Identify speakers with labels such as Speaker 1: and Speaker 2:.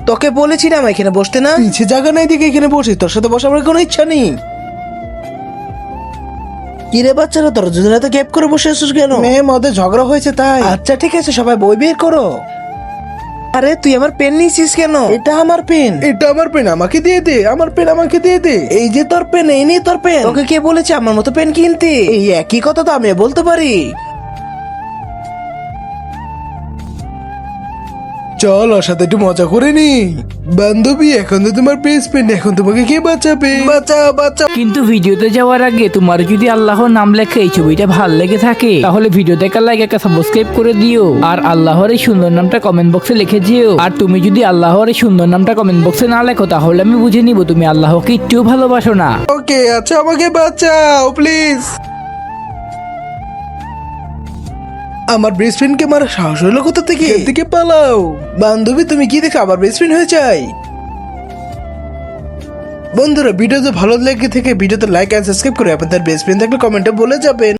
Speaker 1: তোকে বলেছিলাম এখানে বসতে না, পিছে জায়গা নাই দিকে এখানে বসি, তোর সাথে বসার আমার কোনো ইচ্ছা নেই। কিরে বাচ্চারা, তোর দুজনে এত গ্যাপ করে বসে আছিস কেন? মেয়ে মধ্যে ঝগড়া হয়েছে তাই। আচ্ছা ঠিক আছে, সবাই বই বের করো। আরে তুই আমার পেন নিয়েছিস কেন? এটা আমার পেন। এটা আমার পেন, আমাকে দিয়ে দে। আমার পেন আমাকে দিয়ে দে। এই যে তোর পেন, এই নিয়ে তোর পেন। তোকে কে বলেছে আমার মতো পেন কিনতে? এই একই কথা তো আমি বলতে পারি। চল ওর সাথে একটু মজা করে নি। বান্ধবী, এখন তো তোমার বেস্ট ফ্রেন্ড, এখন তোমাকে কে বাঁচাবে? বাঁচাও বাঁচাও।
Speaker 2: কিন্তু ভিডিওতে যাওয়ার আগে তোমার যদি আল্লাহর নাম লেখে এই ছবিটা ভাল লেগে থাকে তাহলে ভিডিও দেখার লাইক একটা সাবস্ক্রাইব করে দিও, আর আল্লাহর এই সুন্দর নামটা কমেন্ট বক্সে লিখে দিও। আর তুমি যদি আল্লাহর এই সুন্দর নামটা কমেন্ট বক্সে না লেখো তাহলে আমি বুঝে নিব তুমি আল্লাহকে একটু ভালোবাসো না।
Speaker 1: ওকে আচ্ছা, আমাকে বাঁচাও প্লিজ। আমার বেস্ট ফ্রেন্ডকে মারা সাহস হলো কোথা থেকে? এর থেকে পালাও। বান্ধবী, তুমি কি দেখে আবার বেস্ট ফ্রেন্ড হয়ে যায়? বন্ধুরা, ভিডিও ভালো লেগে থেকে ভিডিওতে লাইক এন্ড সাবস্ক্রাইব করে আপনাদের বেস্ট ফ্রেন্ড থাকলে কমেন্টে বলে যাবেন।